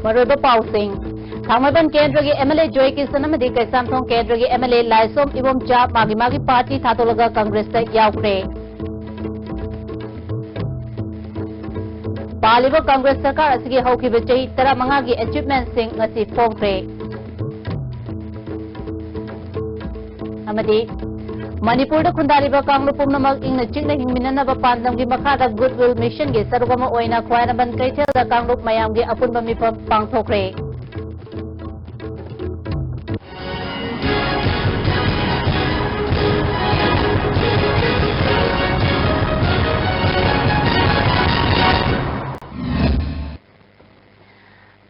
मरुब पाउसिंग थांगमबन केंद्र की MLA Joy Kishan अमदी कैसामथोंग केंद्र की एमएलए लाइसोम इबोमचा मागी पार्टी थादोलगा कांग्रेस तक याउख्रे पालिब कांग्रेस सरकार असगी हौखिब चही 15 की अचीवमेंट सिंह ngasi फोंख्रे अमदी मणिपुर दा खुंदारिब कांगलु पुमनमक इंगना चिंगना हिंगमिननब पांदमगी मखादा गुडविल मिशन के सरुगम ओइना ख्वाइनबन कैथेल दा कांगलु मयामगी अपुनब मिफम पांगथोख्रे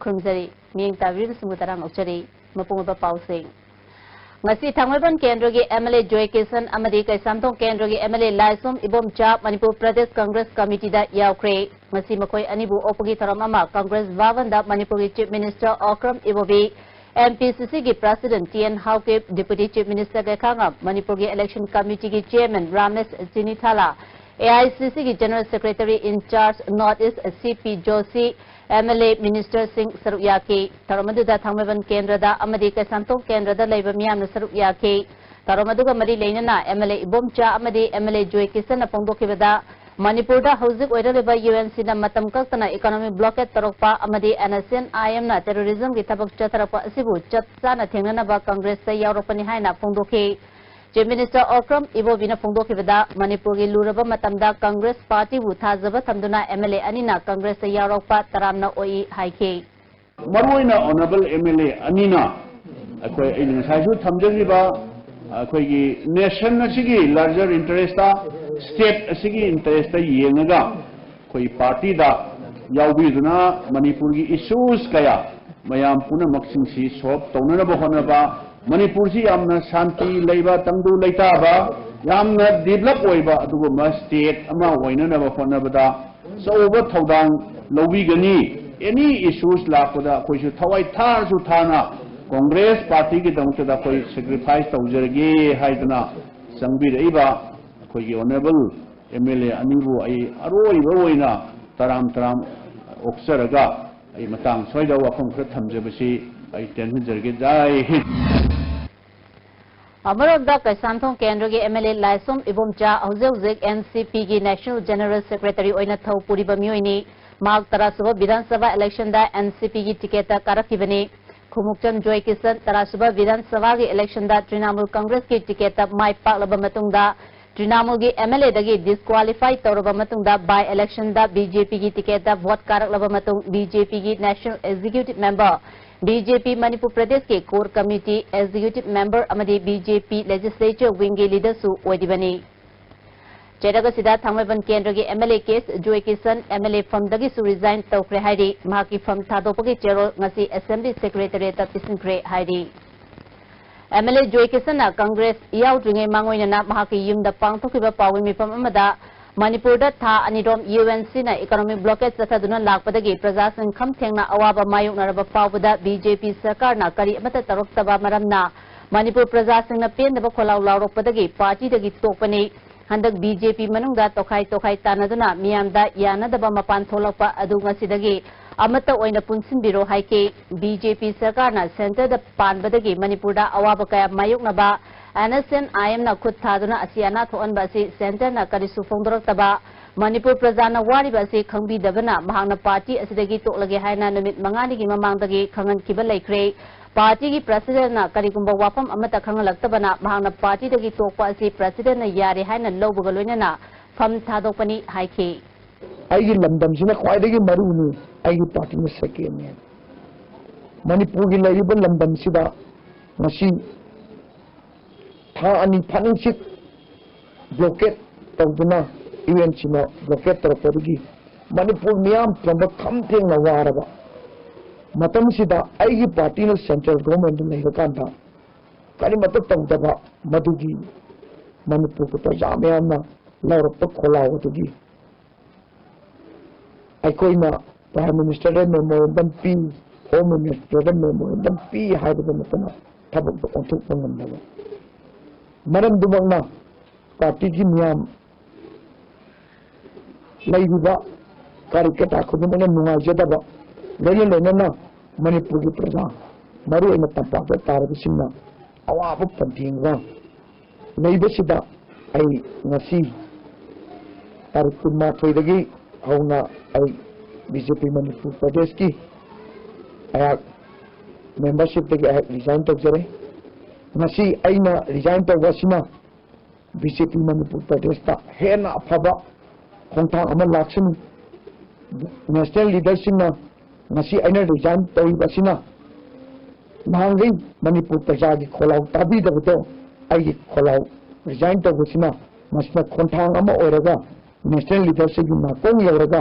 खुमजरी मियंग तावीर सुमुतरांग उचरी मपुंगब पाउसिंग ngasi thangmaiban kendra gi MLA Joy Kisan amadi Kaisamthong kendra gi MLA Laisum Ibomcha Manipur Pradesh Congress Committee da yaukre ngasi makoi anibu opagi tharam ama Congress Bhavan da Manipur Chief Minister Okram Ibobi MPCC gi President TN Hauke Deputy Chief Minister ga khanga Manipur gi Election Committee gi Chairman Ramesh Sinithala AICC gi General Secretary in charge North East CP Joshi MLA Minister Singh Saruyaki Taramadda Thangmaban Kendra da Amadi Kaisamthong Kendra da Labor Miyam Saruyaki Taramaduga Mari Lenana MLA Ibomcha Amadi MLA Joy Kisan Pongdokibada Manipur da Hauzik Oiraliba UNC na Matam Kaktana Economic Blockade Tarokpa Amadi NSN IM na Terrorism ki Tabak Chatarapa Asibu Chatsana Thenganaba Congress sa Yauropani Haina Pongdoki Chief Minister Okram Ibobina Pongdokibada Manipur gi Luraba Matamda Congress Party bu Thazaba Thamduna MLA Anina Congress sa Yauropa Taramna Oi Haike Maruina Honorable MLA Anina akoi in saisu thamjariba akoi gi nation asigi larger interest ta state asigi interest ta yengaga koi party da yaubiduna Manipur gi issues kaya mayam puna maksingsi solve taunana ba honaba Manipur si yamna shanti leiba tangdu leitaba yamna develop oiba aduguma state ama oinana ba honabada so over thodang lobigani any issues lakoda koisu thawai thar su thana Congress party ki dangta da koi sacrifice tawjarge haidana sangbi reiba koi gi honorable MLA anibu ai aroi ba oina taram oksaraga ai matang soida wafam khra thamjabasi ai tension jarge jai Amarabda Kaisamthong Kendra gi MLA Laisum Ibomcha Hauzik NCP gi National General Secretary oina thau puriba mioini Mark Tarasuba Vidhan Sabha election da NCP gi ticket ta karakibani Khumukcham Joy Kisan Tarasuba Vidhan Sabha gi election da Trinamool Congress gi ticket ta mai paklaba matungda Trinamool gi MLA da gi disqualify tawraba matungda by election da BJP gi ticket ta vote karaklaba matung BJP gi National Executive Member BJP Manipur Pradesh के core committee executive member अमदी BJP legislature wing के leader सु ओदिबनी चेरगा सिदा थांगमैबन केंद्र के MLA केस जोय किसन MLA फम दगी सु रिजाइन तौख्रे हाइरी माकी फम थादोपगी चेरो ngasi असेंबली सेक्रेटरी ता पिसिंख्रे हाइरी MLA जोय किसन कांग्रेस याउद्रिंगे मांगोइना माकी युमदा पांगथोकिबा पावी मिफम अमदा Manipur da tha anirom UNC na economic blockade sathaduna lakpadagi prajasing khamthengna awaba mayoknaraba pawbada BJP sarkar na kari amata taroktaba maramna Manipur prajasing na pendaba kholau laurokpadagi party dagi tokpani handak BJP manungda tokhai tanaduna miyamda yanadaba mapan tholakpa adu ngasidagi amata oina punsinbiro haike BJP sarkar na center da panbadagi Manipur da awaba kaya mayoknaba NSN IM na khut thaduna asiana thoan basi center na karisu fongdoraktaba Manipur prajana wari basi khangbi dabana mahangna party asidagi toklage haina numit mangani gi mamangdagi khangan kiba laikre party gi president na karigumba wafam amata khangalaktabana mahangna party dagi tokpa asi president na yare haina lowbuga loinana fam thadokpani haike aigi lamdam sina khwaidagi maruni aigi party na second ne Manipur gi laiba lamdam sida ngasi ani financial blockade tawduna UNC na blockade tarapodagi Manipur miyam tamba khamtheng na waraba matam sida aigi party na central government na hikanta kari mata tawdaba madugi Manipur ko ta jamyam na laurap kholaw tugi अखोना prime minister memorandum पी home minister memorandum पी थबक ओंथोकनब मरमदुमकना party की मियाम लैबिबा कार्यकर्ता खुदमना नुंगाइजदबा लोइना मणिपुर की प्रजा मरुओइना तंपाक तारबसिंगना अवाब पंथिंगा लैबसिदा आई ngasi तारीख 18 हौना आई बीजेपी मणिपुर प्रदेश की अयाक मेंबरशिप तक अयाक रिजाइन तौजरे ngasi aina रिजाइन तौबसिना बीजेपी मणिपुर प्रदेश ता हेना अफबा खोंथांग अमा लाक्सनी national leadership ngasi aina resign तौबसिना नांगई मणिपुर प्रजा की खोलाव ताबीदबदो आई खोलाव रिजाइन तौबसिना मसना खोंथांग अमा ओरगा नेशनल लीडरशिप की नाकोंग यौरगा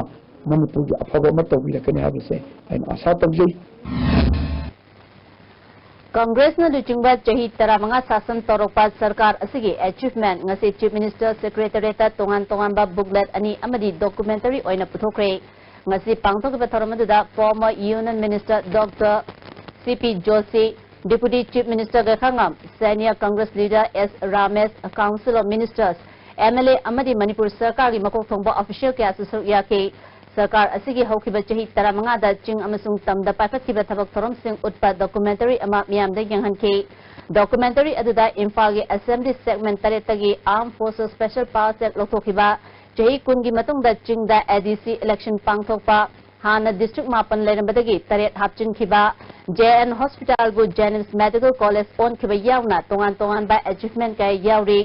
मणिपुर की अफबा में तौबीरकने हाबिसे आइन आशा तौजई कांग्रेस न लुचिंगबा चही 15 शासन तौरपा सरकार असिगी अचीवमेंट ngasi चीफ मिनिस्टर सेक्रेटरीता तोंगान तोंगानबा बुकलेट अनि अमदी डॉक्यूमेंटरी ओइना पुथोखरे ngasi पांगथोकबा थरमदुदा former union minister doctor CP Joshi deputy chief minister Gaikhangam senior Congress leader S Ramesh council of ministers MLA अमदी मणिपुर सरकार की मकोक थोंबा ऑफिशियल क्या सुसुक याके सरकार असिगी हौखिबा चही 15 दा चिंग अमसुंग तमदा पाइफतखिबा थबक थोरमसिंग उत्पा डॉक्यूमेंटरी अमा मियामदा यंगहनके डॉक्यूमेंटरी अदुदा इम्फाल के असेंबली सेगमेंट 3 तगी armed forces special powers act लौथोखिबा चही 10 की मतुंगदा चिंगदा एडीसी इलेक्शन पांगथोकपा हाना डिस्ट्रिक्ट मापन लेरंबदगी 3 हापचिनखिबा जेएन हॉस्पिटल बु जेनिम्स मेडिकल कॉलेज ओन खिबा यावना तोंगान तोंगान बा अचीवमेंट का यावरी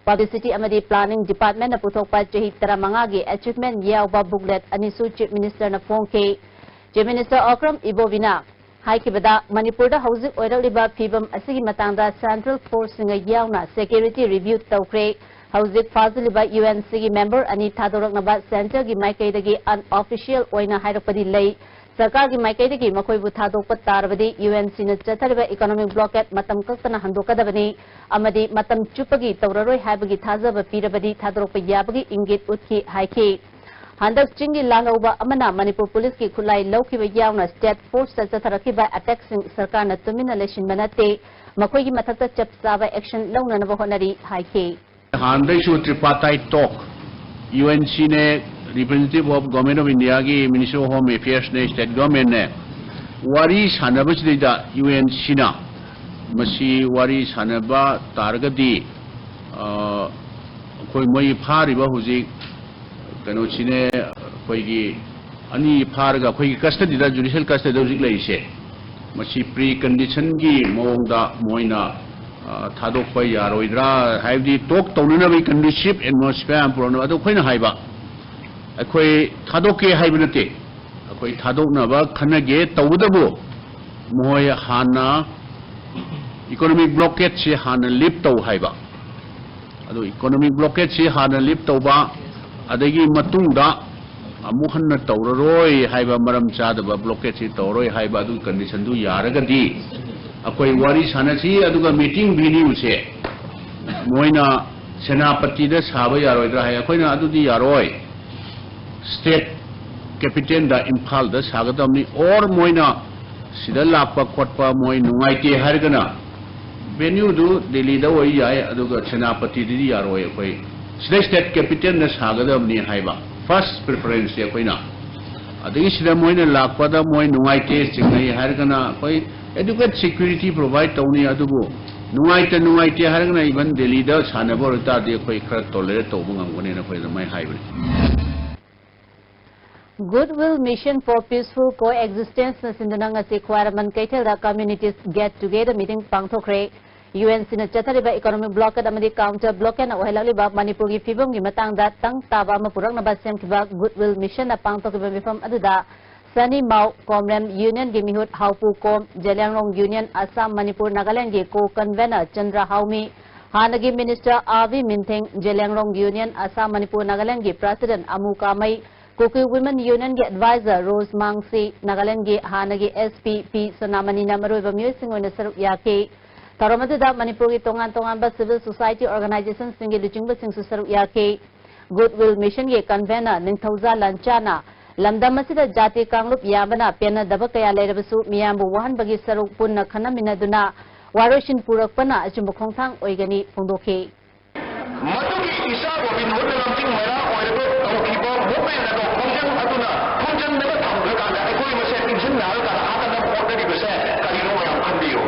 पब्लिसिटी अमदी प्लानिंग डिपार्टमेंट न पुथोकपा चही 15 की अचीवमेंट यावबा बुकलेट अनिसु चीफ मिनिस्टर न फोंखे चीफ मिनिस्टर अक्रम इबोविना हाइकिबदा मणिपुर दा हौजिक ओइरलिबा फिबम असिगी मतंगदा सेंट्रल फोर्स सिंग यावना सिक्योरिटी रिव्यू तौखरे हौजिक फाजिलिबा यूएनसी की मेंबर अनि थादोरकनबा सेंटर की माइकैदगी अनऑफिशियल ओइना हाइरकपदी लई सरकार की माइकैदगी मखोइबु थादोकप तारबदी यूएनसी न चथरिबा इकोनॉमिक ब्लॉकेट मतम कक्तना हंदोकदबनी अमदी मतम चुपगी तौररोय हाइबगी थाजब पीरबदी थादोरप याबगी इंगित उतखी हाइखी हंदक चिंगी लालौबा अमना मणिपुर पुलिस की खुलाई लौखिबा यावना स्टेट फोर्स चथरखिबा अटैक सिंग सरकार न तुमिना लेशिनबा नते मखोइगी मथकता चपचाबा एक्शन लौननबा होनरी हाइखी हांदसु ट्रिपार्टाइट टॉक यूएनसी ने representative of government of India की मिनिस्टर ऑफ होम अफेयर्स ने स्टेट गवर्नमेंट ने वारी सानबसिदा यूएनसी ना मसी वारी सानबा तारगदी कोई मई फारिबा हुजिक कनोसिने कोई अनि फारगा कोई कस्टडी दा जुडिशियल कस्टडी हुजिक लैसे मसी प्री कंडीशन की मोंगदा मोइना थादोकपा यारोइद्रा हाइबदी टॉक तौननबी कंडीसिव एटमॉस्फेयर पुरन अदो खोइना हाइबा अखोई थादोके हाइब नते अखोई थादोकनबा खनगे तौदबो मोय हाना इकोनॉमिक ब्लॉकेज से हाना लिफ्ट तौ हाइबा अदो इकोनॉमिक ब्लॉकेज से हाना लिफ्ट तौबा अदगी मतुंगदा अमु हन्ना तौररोय हाइबा मरम चादबा ब्लॉकेज से तौरोय हाइबा अदु कंडीशन दु यारगदी अखोई वारी सानसी अदुगा मीटिंग बिनिउ से मोइना सेनापति दा साबा यारोइद्रा हाय अखोइना अदुदी यारोय स्टेट कैपिटल दा इम्फाल दा सागदमनी और मोइना सिदा लापा खोटपा मोइ नुंगाइते हारगना वेन्यू दु दिल्ली दा ओइ याय अदुगा सेनापति दी यारोय अखोइ सिदा स्टेट कैपिटल दा सागदमनी हाइबा फर्स्ट प्रेफरेंस से अखोइना अदगी सिदा मोइना लापा दा मोइ नुंगाइते सिंगै हारगना अखोइ एडुकेट सिक्योरिटी प्रोवाइड तौनी अदुबो नुंगाइते हारगना इवन दिल्ली दा सानबो रता दे अखोइ खर टॉलरेट तौबो ngangone na khoi mai haibani Goodwill Mission for Peaceful Coexistence na sindunang si Khwairaman Kaitel da communities get together meeting pangthokre UNC na chathariba economic blockade amadi counter blockade na ohelaliba Manipur gi phibam gi matang da tang taba ma purak na ba sem kiba Goodwill Mission na pangthokba mifam aduda Sani Mau Komrem Union gi mihut Haupu Kom Jelangrong Union Assam Manipur Nagaland gi co convener Chandra Haumi Hanagi Minister Avi Mintheng Jelangrong Union Assam Manipur Nagaland gi President Amu Kamai Kuki Women Union ge advisor Rose Mangsi Nagaland ge Hanagi SPP Sonamani Namaroi Bamyo Singoina Saruk Yake Taramada Manipur gi tongan ba civil society organizations singi luchingba sing Saruk Yake Goodwill Mission ge convener Ningthauza Lanchana lamdam asida jati kangluk yabana pena daba kaya leirabasu miyambu wahan bagi saruk punna khanaminaduna waroshin purakpana achumbu khongthang oigani phongdokhi मधुगी ईसा गोविंद होटलमचिंग मैरा ओइरबो तौखिबो मोपेनगो खोंजन अदुना खोंजन नबा थांग्रकाना एकोइ मसे टिंसन नालका आतना पोर्टरी बसे करिनो मयाम खंबियो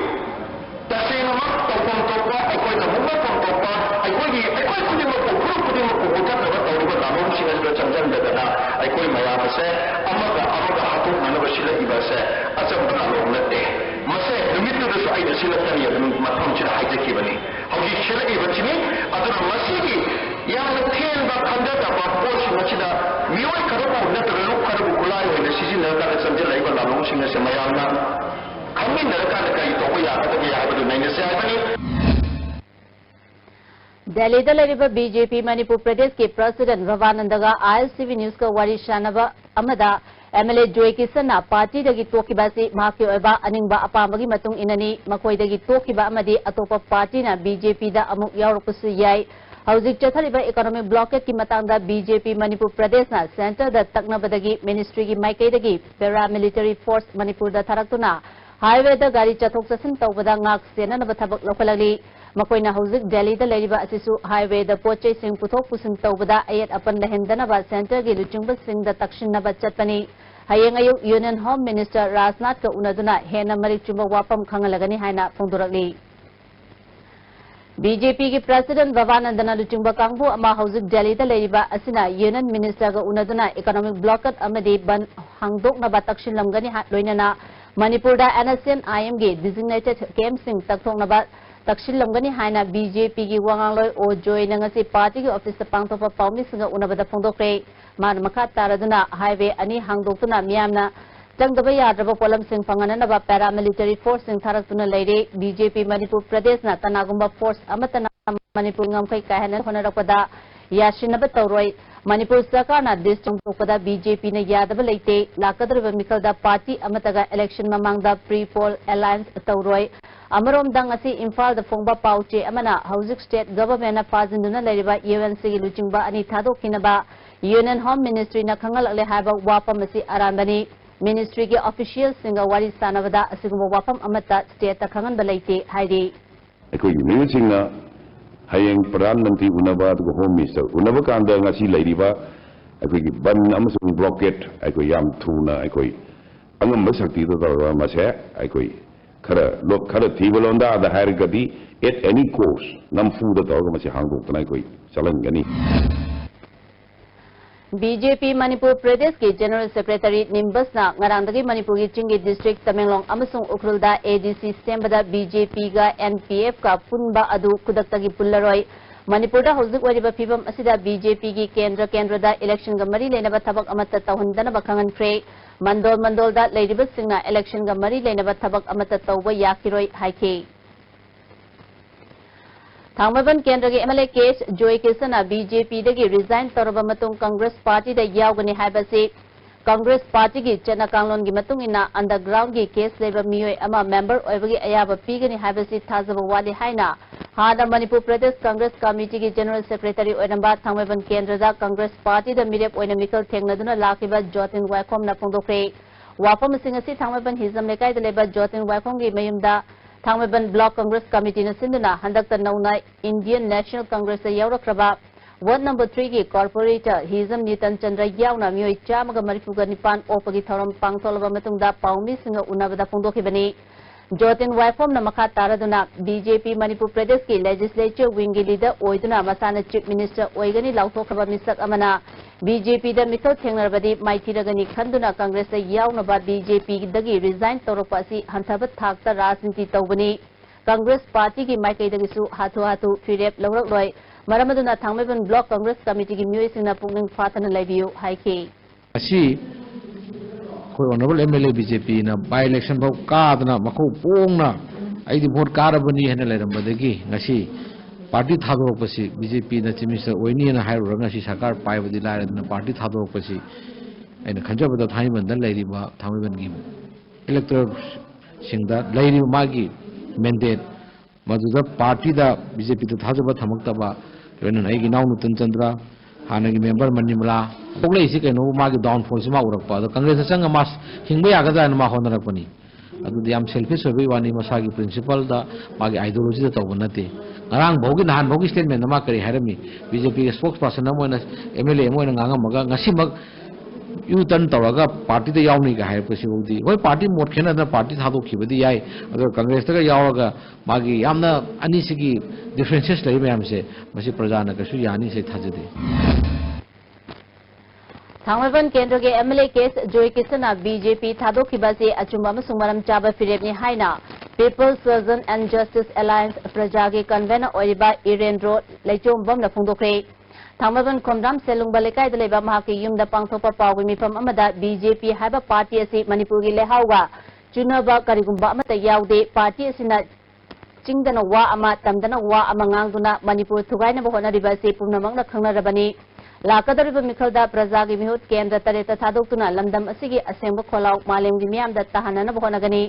तसेनम तौपम तौपा एकोइ तमुमा तौपा एकोइ खुदिमो खुदिमो बुतनबा तौरिबो तामोम सिनसो चंजन ददना एकोइ मयाम से अमगा हातु मनबा सिला इबासे अचंबना लोंनते मसे नुमितुदसु आइदा सिलतनी अदुन मथम सिला हाइजकिबनी हौजी सिला इबचिनी अदुना मसीगी यामना थेनबा खंददबा पोसि मचिदा मियोय खरबो नतरे लोक खरबो कुलाय होइना सिजिनरका चंजलाइबा लालोंसिंग से मयामना खंगिनरका कई तोबो यागदगे हाइबदु नैनसे हाइबनी Delhi da lariba BJP Manipur Pradesh ke President Bhavanandaga ILCV News ka wari shanaba amada MLA Joy Kisana party dagi tokibasi mahaki oiba aningba apamagi matung inani makoi dagi tokiba amadi atopa party na BJP da amuk yaurapusu yai hauzik chathariba economic blockade ki matangda BJP Manipur Pradesh na center da taknabadagi ministry ki maikai dagi paramilitary force Manipur da tharaktuna highway da gari chathok chasin tawbada ngak sena na bathabak lokalali makoina hauzik Delhi da lariba asisu highway da pochai sing puthok pusing tawbada ayat apan lahendana ba center gi luchungba sing da takshin na bachatpani hayeng ayuk Union Home Minister Rajnath ka unaduna hena marik chumba wapam khangalagani haina phongdorakli BJP ki President Bhavanandana luchungba kangbu ama hauzik Delhi da lariba asina Union Minister ka unaduna economic blockade amadi ban hangdok na ba takshin lamgani loinana Manipur da NSN IM gi designated camp sing takthok na ba takshil lamgani haina BJP gi wangangloi o joy nangasi party gi office pangtopa paumi singa unabada phongdokre man makha taraduna highway ani hangdoktuna miyamna changdaba yadraba polam sing phangana ba paramilitary force sing tharaktuna leire BJP Manipur Pradesh na tanagumba force amatana Manipur ngamkai kahana honarakpada yashinaba tawroi Manipur Sarkar na district tokpada BJP na yadaba leite lakadraba mikalda party amataga election mamangda pre-poll alliance tawroi Amarom dang asi Imphal da phongba pauche amana hauzik state government na fazinduna leriba UNC gi luchingba ani thadokhinaba Union Home Ministry na khangalakle haiba wapam asi arambani ministry gi official singa wari sanavada asigumba wapam amata state ta khangan balaite hairi ekoi miusingna hayeng pran mantri unaba du home minister unaba kanda ngasi leriba ekoi gi ban amasung blockade ekoi yam thuna ekoi angam basakti da mase ekoi khara lok khara thibalonda da hairgadi at any cost namfu da tawga masi hangdokna koi chalangani BJP Manipur Pradesh ke General Secretary Nimbas na ngarangdagi Manipur gi Chingi District Tamenglong amasung Ukhrulda ADC sembada BJP ga NPF ka punba adu kudaktagi pullaroi Manipur da hauzik wariba phibam asida BJP gi kendra da election ga mari lenaba thabak amata tawhandana ba khangan khre mandol da leiriba singna election ga mari lenaba thabak amata tawba yakiroi haike Thangmaban Kendra gi MLA case Joy Kisana BJP dagi resign toraba matung Congress Party da yawgani haibase Congress Party gi chana kanglon gi matung ina underground gi case leba miyoi ama member oibagi ayaba pigani haibase thazaba wali haina hada Manipur Pradesh Congress Committee gi General Secretary oinamba Thangmaban Kendra da Congress Party da mirep oina mikal thengnaduna lakiba Jotin Waikhom na phongdokre wapam singasi Thangmaban hizam lekai da leba Jotin Waikhom gi mayumda Thangmaban Block Congress Committee na sinduna handakta nauna Indian National Congress da yawrakraba Ward number 3 ki corporator Hizam Nitan Chandra yauna miyoi chamaga marifuga nipan opagi thoram pangtholaba matungda paumi singa unabada phongdokhibani Jotin Waikhom na makha taraduna BJP Manipur Pradesh ki legislature wing gi leader oiduna masana chief minister oigani lauthokraba misak amana BJP da mikal thengnarbadi maitiragani khanduna Congress da yaunaba BJP dagi resign torokpa si hanthabat thakta rajniti tawbani Congress Party ki maikai dagi su hathu firep lawrakloi maramaduna Thangmaban Block Congress Committee ki miyoi singna pungning phathana laibiu haike asi koi honorable MLA BJP na by election bau kaadna makho pongna aidi vote karabani hena leirambadagi ngasi party thadorokpasi BJP na chief minister oini na hairura ngasi sarkar paibadi lairana party thadorokpasi aina khanjabada Thangmaban dan leiriba Thangmaban gi electoral singda leiriba magi mandate maduda party da BJP da thajaba thamaktaba loina aigi naunu Nitan Chandra हानगी member मनिमला पोगले isi keno magi downfall sima urakpa ado congress changa mas hingba yagadra ma honarakpani adu yam selfish obi wani masagi principle da magi ideology da tawbanate ngarang bogi nahan bogi statement ma kari harami bjp spokesperson amoina mla amoina ngangamaga ngasimak yu tan tawraga party da yawni ga hai pasibudi hoi party mot khena da party thado khibadi yai ado congress da yawaga magi yamna ani sigi differences lai mayam se masi prajana ka su yani se thajade Thangmeiband केंद्र के MLA केस जोई किसना BJP थादो खिबासे अचुंबा मसुमरम चाबा फिरेबनी हाइना people's surgeon and justice alliance प्रजा के कन्वेनर ओइबा इरेंद्रो लेचोंबम न फुंदोखरे थांगमबन खोमराम सेलुंगबा लेकाय दलेबा महाके युमदा पांगथोपा पावगी मिफम अमदा बीजेपी हाइबा पार्टी असि मणिपुर की लेहाउगा चुनाबा करिगुंबा अमता याउदे पार्टी असिना चिंगदना वा अमा तमदना वा अमा ngang मणिपुर थुगाइना बहोनरिबा से पुनमंगना खंगनरबनी लाकदरिबा मिखलदा प्रजा की मिहुत केंद्र तरेता थादोक्तुना लमदम असिगी असेंब खोलाउ मालेमगी मियामदा तहानना बहोनगनी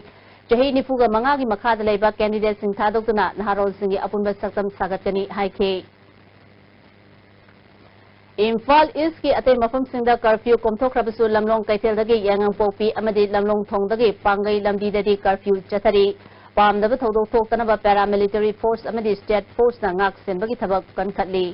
चही निफुगा मंगागी मखादा लेबा कैंडिडेट सिंह थादोक्तुना नहारोल सिंगी अपुनबा सक्तम सागतकनी हाइखे इम्फाल ईस्ट की अतै मफम सिंगदा कर्फ्यू कोमथोखरबसु लमलोंग कैथेलदगी यांगंग पोपी अमदि लमलोंग थोंगदगी पांगई लमदीददी कर्फ्यू चथरी पामदब थौदोक थोक्तनबा पैरामिलिटरी फोर्स अमदि स्टेट फोर्स ना ngak senbagi thabak kankhатli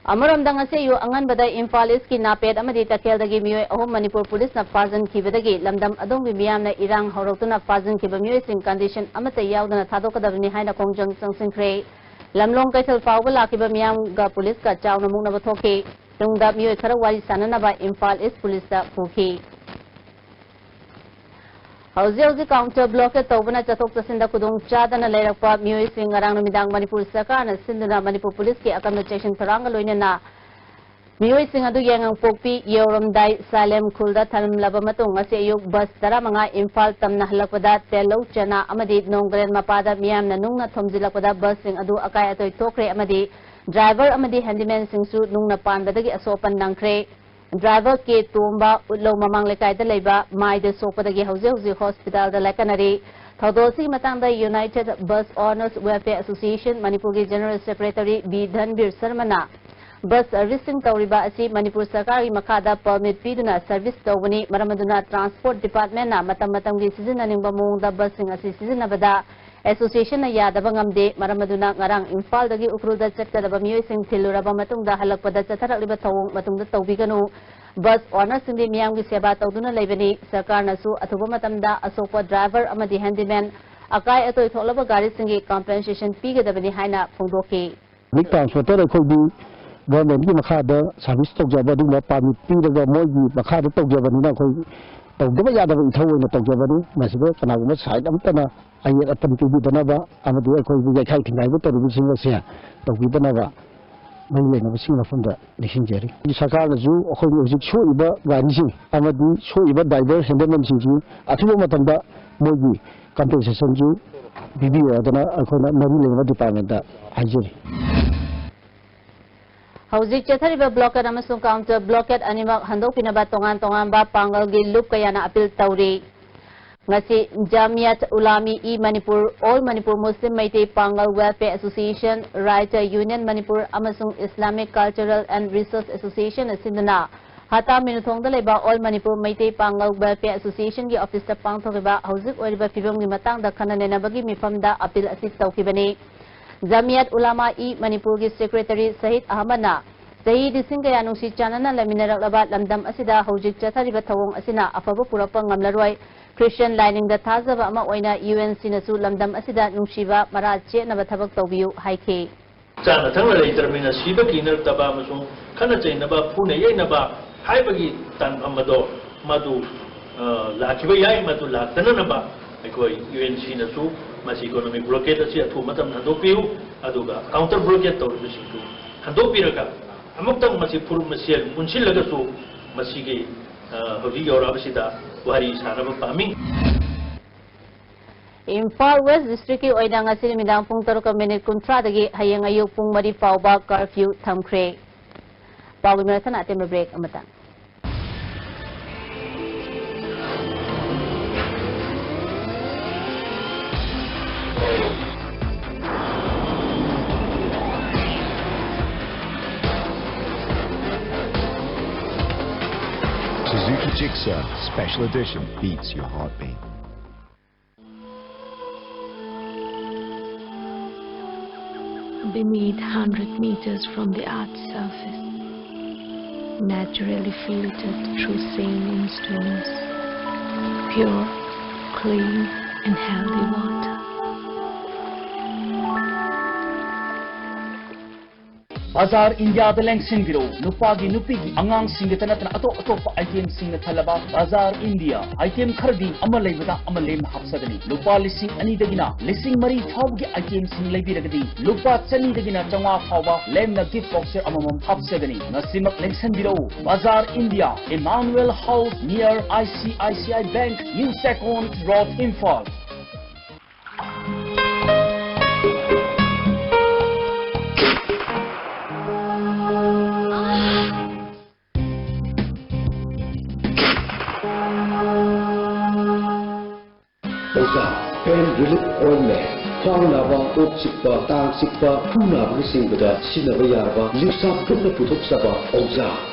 अमरमदंग से यु अंगनबदा इम्फाल ईस्ट की नापेट अमदि तकेलदगी मियोय अहोम मणिपुर पुलिस ना फाजन खिबदगी लमदम अदोंगी मियामना इरांग हौरक्तुना फाजन खिब मियोय सिंग कंडीशन अमत यावदना थादोकदबनी हाइना खोंजंग संसिंख्रे लमलोंग कैथल फावबा लाखिबा मियामगा पुलिस का चावना मुंगनब थोके तुंगदा मियोय खरा वारी साननबा इम्फाल ईस्ट पुलिस ता फुखी हौजे काउंटर ब्लॉकेट तौबना चथोक चसिंदा खुदोंग चादना लेरकपा मियोय सिंग अरांग नुमिदांग मणिपुर सरकारना सिंधुना मणिपुर पुलिस के अकम चेक्शन थरांग लोइनना मियोय सिंग अदु यांगंग पोकपी योरमदाई सालेम खुलदा थनमलबा मतुंग असे अयुक बस 15 इम्फाल तमना हलकपदा तेलौ चना अमदि नोंगरेन मपादा मियामना नुंगना थोमजिलकपदा बस सिंग अदु अकाय अतोय थोखरे अमदि ड्राइवर अमदि हैंडीमैन सिंगसु नुंगना पानबदगी असोपन नंखरे ड्राइवर के तोंबा उल्लो ममांग लेकायदा लेबा माइद सोपदगी हौजे हॉस्पिटल दा लेकनरी थौदोसी मतंगदा united bus owners welfare association Manipur की general secretary B Dhanbir Sharma bus servicing तौरिबा असि मणिपुर सरकार की मखादा परमिट पीदुना सर्विस तौबनी मरमदुना ट्रांसपोर्ट डिपार्टमेंट ना मतम की सिजननिंबा मोंगदा बस सिंग असि सिजनबदा एसोसिएशन यादव ngamde मरमदुना ngarang इम्फाल दगी उखरुदा चक्तदबा मियोय सिंग थिलुरबा मतुंगदा हलकपदा चथरलिबा थौंग मतुंगदा तौबिगनु बस ऑनर सिंग मियाम की सेवा तौदुना लेबनी सरकार नसु अथुबा मतमदा असोपा ड्राइवर अमदि हैंडीमैन अकाय अतोय थोलबा गाड़ी सिंग कॉम्पेंसेशन पीगदबनी हाइना फोंदोके मिक ट्रांसपोर्टर खोबी गवर्नमेंट की मखादा सर्विस तौजबा दुमा पामी पीरगा मोगी मखादा तौजबनी खोई तौदबा यादव इथौना तौजबनी मसिबे कनागुमा साइड अमतना अयत अपन पीबीदनबा अमदि अखोई याखाई थिंगाइबो तरुबिसिंग से तौबीदनबा मैलेन बसिंग मफमदा लिसिंजेरी सरकारनसु अखोई हुजिक सोइबा गारिसिंग अमदि सोइबा ड्राइवर हैंडलमैन सिंगसु अथुबा मतमदा मोगी कंपनसेशन जु बीबीओ अदना अखोना मरी लेबा डिपार्टमेंट हाइजेरी हौजिक चथरिबा ब्लॉकेट अमसुंग काउंटर ब्लॉकेट अनिमक हंदोकिनबा तोंगान पांगल गी लुप कयाना अपील तौरी ngasi Jamiat Ulami e Manipur All Manipur Muslim Meitei Pangal Welfare Association Writer Union Manipur amasung Islamic Cultural and Research Association asinduna hata minuthongda leba All Manipur Meitei Pangal Welfare Association gi office ta pangthokiba hauzik oiriba fibam gi matangda khananenabagi mifamda appeal asi tawkibani Jamiat Ulama e Manipur gi Secretary Sahid Ahmadna Sahi dising kaya nungsi chanana laminarakaba lamdam asida hauzik chathariba thawong asina afaba purapa ngamlaroi Christian lining the Thazaba ama oina UNC nasu lamdam asida nungshiba mara chenaba thabak tawbiyu haike chana thangla leitermina siba kinar taba amasung khana chainaba phune yainaba haibagi tan amado madu lakiba yai madu latanaba aikoi UNC nasu masi economic blockade asi athu matam handopiu aduga counter blockade tawribisingu handopiraga amuktang masi pur masiel munsilagasu masigi hodi yorabasida wari sanaba pami Imphal West District ki oidang asini midang pung 3 kuntra dagi hayang ayuk pung 3 pauba curfew thamkre pawi marathon atem break amata Jigsaw Special Edition beats your heartbeat. Beneath 100 meters from the Earth's surface, naturally filtered through saline stones, pure, clean and healthy water. Bazaar India the Lengsin Biro, Nupagi Nupigi, Angang Singatanat Atopa item Singa Talaba, Bazaar India, item Kardi, Amalay without Amalem Hapsadani, Lupa Lissing Anidagina, Lissing Marie Taugi item Sing Labiragadi, Lupa Sanidagina Changa Hawa, Lemna gift boxer Amamam Hapsadani, Nasimak Lengsin Biro, Bazaar India, Emmanuel House near ICICI Bank, New Second Road Imphal. Pen Relief Ointment, Kwangnava, Oksikpa, Tangsikpa, Punava Singbada, Sinavayarva, Lipsa Puna Putuksaba, Oza.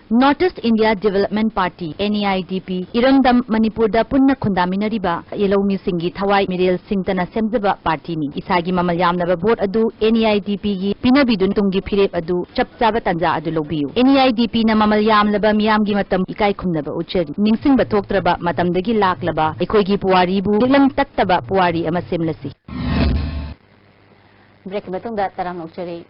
Northeast India Development Party NEIDP Irangdam Manipur da punna khundaminariba Yelomi Singhi Thawai Mirel Singtana Semjaba Party ni Isagi Mamal Yamnaba Vote adu NEIDP gi Pinabidun Tungi Phirep adu Chapchaba Tanja adu lobiyu NEIDP na Mamal Yamlaba Miyamgi matam ikai khumnaba ucheri Ningsingba thoktraba matamdagi laklaba Ekoigi Puwari bu Dilam tattaba Puwari ama semlasi Break matungda tarang ucheri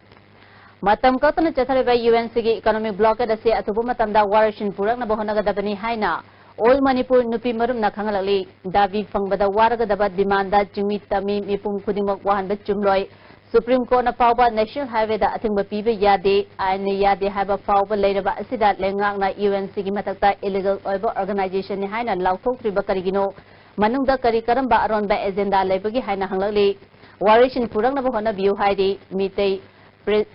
Matam kautana chathariba UNC gi economic blockade ase atubu matamda warishin purak na bohona gadabani haina all Manipur nupi marum na khangalali davi fangbada waraga dabat dimanda jimi tami mipum khudimok wahan ba chumloi Supreme Court na fawba National Highway da athingba pibe yade aine yade haiba fawba leiraba asida lengak na UNC gi matakta illegal oiba organization ni haina lauthoktriba karigino manungda kari karamba aronba agenda leibagi haina hanglali warishin purak na bohona view haidi mitei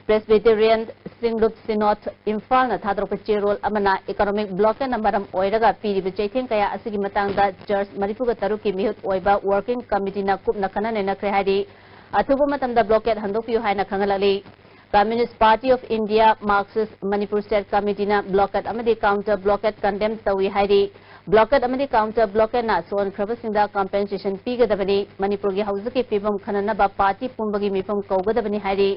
Presbyterian Singlup Synod Imphal na thadrok pachirol amana economic block na maram oiraga piri bichaitheng kaya asigi matangda church maripuga taruki mihut oiba working committee na kup na kanane na krehadi athubu matamda blockade handokpiu haina khangalali Communist Party of India Marxist Manipur State Committee na blockade amadi counter blockade condemn tawi haidi blockade amadi counter blockade na son khrabasingda compensation pigadabani Manipur gi hauzuki pibam khanana ba party pumbagi mifam kaugadabani haidi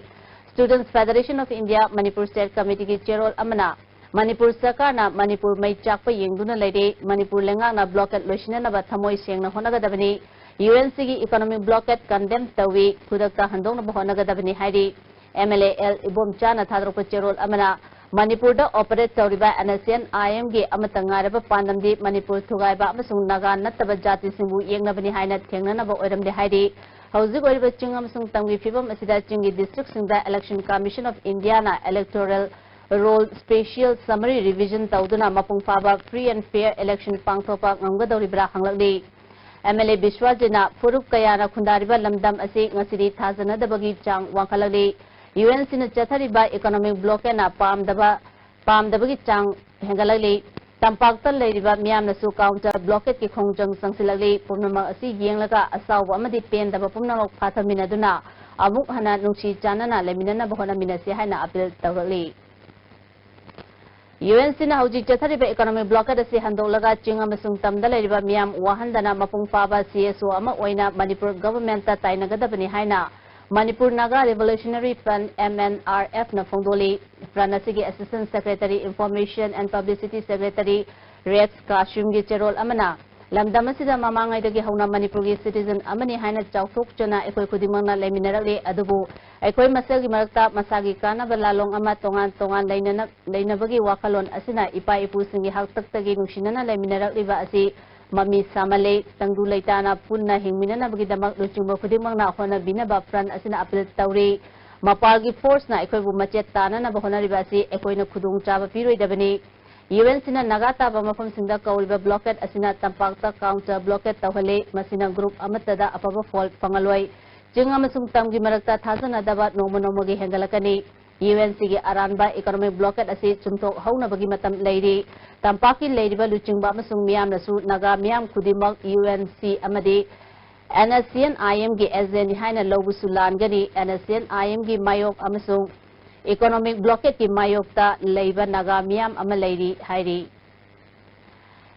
Students Federation of India Manipur State Committee ki chairol amana Manipur Sarkar na Manipur mai chakpa yengduna leide Manipur lenga na blockade loishina na ba thamoi sengna honagadabani UNC gi economic blockade condemn tawi khudakta handong na honagadabani haidi MLA L Ibomcha na thadropa chairol amana Manipur da operate tawriba NSN IM gi amatangaraba pandamdi Manipur thugaiba amasung naga nattaba jati singbu yengnabani haina thengna ba oiramde haidi Hauzik oiriba chingam sung tamgi fibam asida chingi district singda Election Commission of India na electoral roll special summary revision tauduna mapung faba free and fair election pangthopa ngamgadawribra hanglakdi MLA Bishwajina Furup Kayana Khundariba Lamdam Asi Ngasidi Thazana Dabagi Chang Wankalali UNC na chathariba economic blockade na Pamdabagi Chang Hengalali Tampakta Ladiba Miam Nasu counter blockade ki Khongjang Sangsilali Pumnama Asi Yenglaga Asaw Amadi Pen Daba Pumnamok Pathaminaduna Amuk Hana Nuksi Chanana Leminana Bahona Minasi Hana Apil Tawali UNC na hauji chathariba economic blockade asi handolaga chinga masung tamda leriba miam wahandana mapung faba CSO ama oina Manipur government ta tainagadabani haina Manipur Naga Revolutionary Front MNRF na fongdoli Franasigi Assistant Secretary Information and Publicity Secretary Rex Kashum gi cherol amana lamdamasida mamangai dagi hauna Manipur gi citizen amani haina chawthok chana ekoi khudimangna leminarali adubu ekoi masagi marakta masagi kana balalong ama tongan leinabagi wakalon asina ipa ipu singi haktaktagi nungsinana leminarali ba asi Mami Samale Tangdu Leitana Punna Hingminana bagi damak luchungba khudimangna hona binaba fran asina apil tawri mapalgi force na ekoi bu machet tana na bahona ribasi ekoi na khudung chaba piroi dabani UNC na nagata ba mafam singda kaulba blockade asina tampakta counter blockade tawhale masina group amatada apaba fault pangaloi jinga masung tamgi marakta thazana daba nomo gi hengalakani UNC gi aranba economic blockade asi chumthok hauna bagi matam leiri tampaki leiriba luchingba masung miam nasu naga miam khudimak UNC amadi NSCN IM gi SN haina lobusulan gani NSCN IM gi mayok amasung economic blockade ki mayok ta leiba naga miam ama leiri hairi